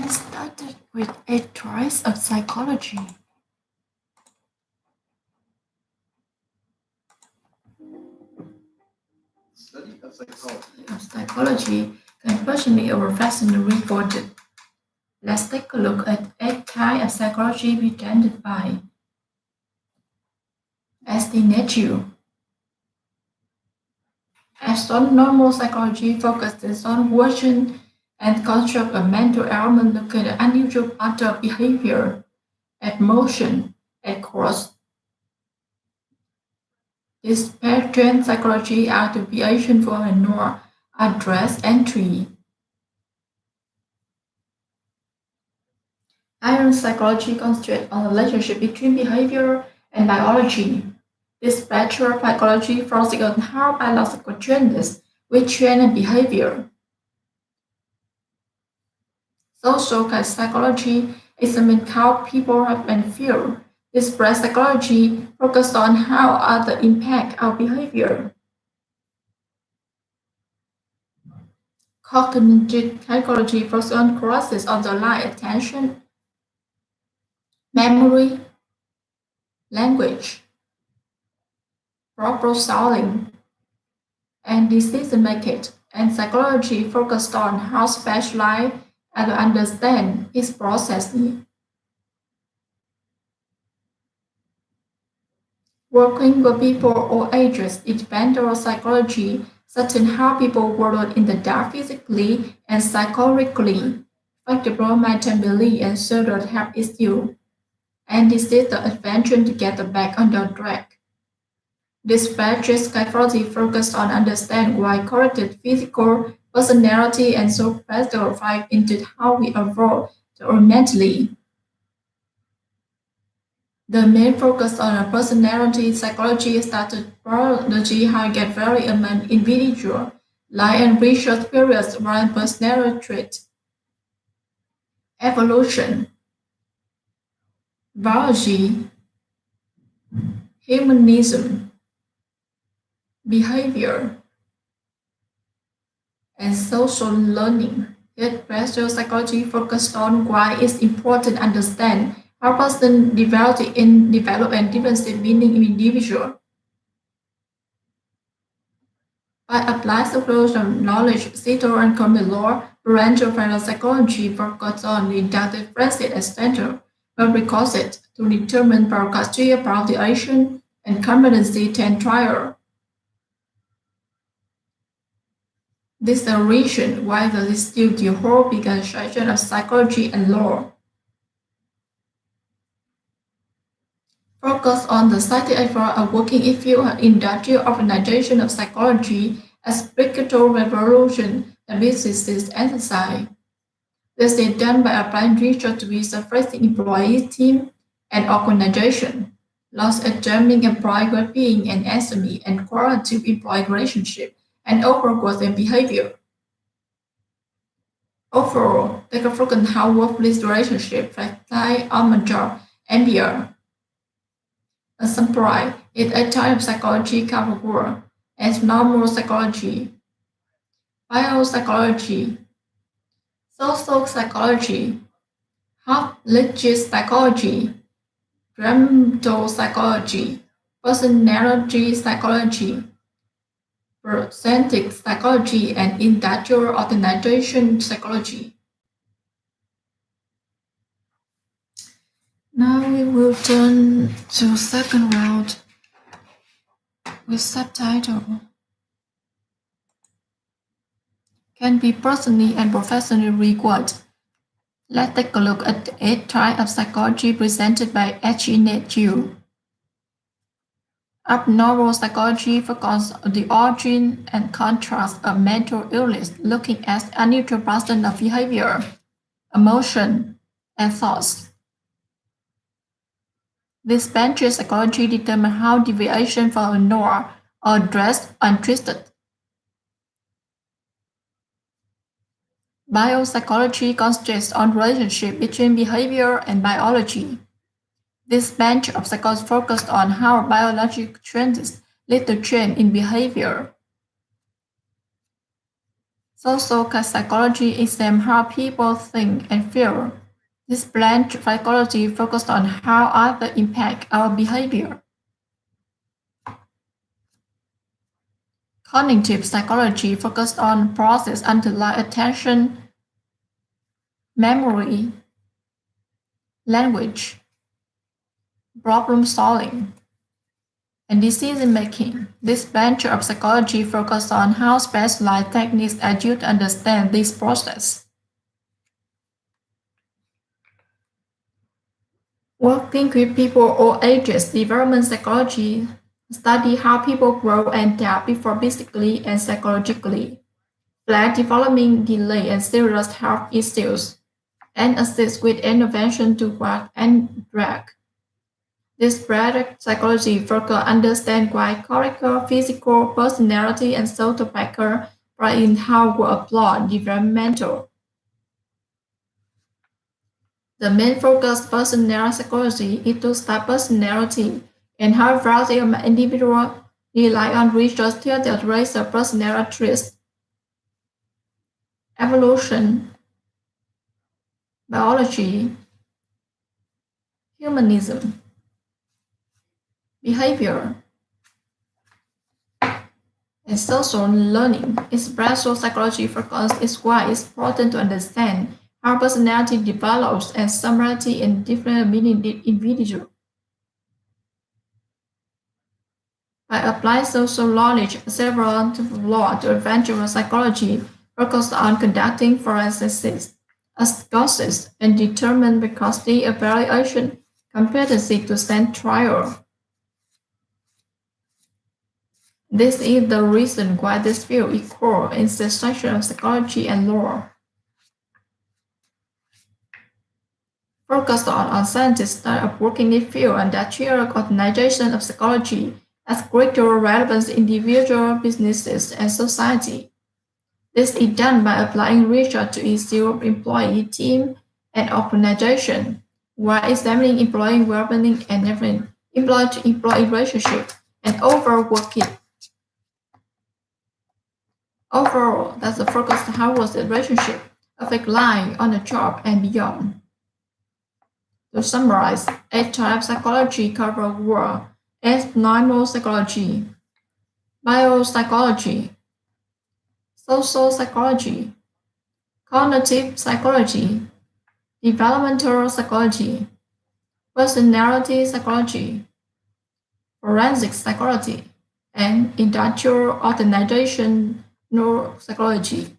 Let's start with E219 of psychology. Study of psychology. Of psychology can personally or professionally reported. Let's take a look at 8 types of psychology presented by E219. As on normal psychology focuses on version and construct of mental element looking at unusual pattern of behavior, emotion, and course. This pattern psychology are deviation from a norm address entry. Iron psychology concentrates on the relationship between behavior and biology. This spectrum of psychology focuses on how biological changes will change behavior. Social psychology examines how people have and feel. This spread psychology focuses on how others impact our behavior. Cognitive psychology focuses on process of the line attention, memory, language, problem solving, and decision making. And psychology focused on how specialized and understand its processes. Working with people or ages, it depends on psychology, such as how people work in the dark physically and psychologically. For example, maintain belief and social health issues, and this is the adventure to get back on the track. This branch psychology focused on understanding why cognitive, physical, personality, and social fight into how we evolve mentally. The main focus on personality psychology started biology how get very among individual, like and research periods around personality traits. Evolution, biology, humanism, behavior, and social learning. Yet behavioral psychology focused on why it's important to understand how person develop and different meaning in individual. By applying social knowledge, Cito and common law, parental psychology focus on inductive transit as center, but requisite to determine procedure evaluation and competency test trial. This is the reason why there is still the whole big section of psychology and law. Focus on the scientific effort of working issue and industrial organization of psychology as spiritual revolution and business exercise. This is done by applying research with surfacing employee team and organization, loss examining employee well-being and SME and quality of employee relationship and overall growth and behavior. Overall, they can focus on how workplace relationships reflect on the job and beyond. A summary is a type of psychology covered as normal psychology, biopsychology, social psychology, religious psychology, psychology, personality psychology, presenting psychology, and industrial organization psychology. Now we will turn to second round with subtitle. Can be personally and professionally rewarded. Let's take a look at the 8 types of psychology presented by E219. Abnormal psychology focuses on the origin and contrast of mental illness, looking at unusual patterns of behavior, emotion, and thoughts. This branch of psychology determines how deviation from a norm are addressed and treated. Biopsychology concentrates on relationship between behavior and biology. This branch of psychology focused on how biological changes lead to change in behavior. Social psychology examines how people think and feel. This branch of psychology focuses on how others impact our behavior. Cognitive psychology focuses on processes underlying attention, memory, language, problem solving, and decision making. This branch of psychology focuses on how specialized techniques are used to understand this process. Working with people of all ages, development psychology study how people grow and adapt before physically and psychologically, flag development delay and serious health issues, and assist with intervention to work and drag. This product psychology further understand why character, physical, personality, and social factors play in how we apply developmental. The main focus of personality psychology is to study personality and how variety of individuals rely on research to address the personality traits, evolution, biology, humanism, behavior, and social learning. Expressive psychology focus is why it's important to understand how personality develops and similarity in different individuals. By applying social knowledge, several laws to adventure psychology focus on conducting forensics, analysis, and determine custody evaluation competency to stand trial. This is the reason why this field is core in the section of psychology and law. Focused on scientists that are working in the field and that share organization of psychology has greater relevance in individual businesses and society. This is done by applying research to issues of employee, team, and organization, while examining employee well-being and employee-to-employee relationship and overworking. Overall, that's the focus on how was the relationship affect life on the job and beyond. To summarize, 8 types psychology cover were psychology, biopsychology, social psychology, cognitive psychology, developmental psychology, personality psychology, forensic psychology, and industrial organizational psychology.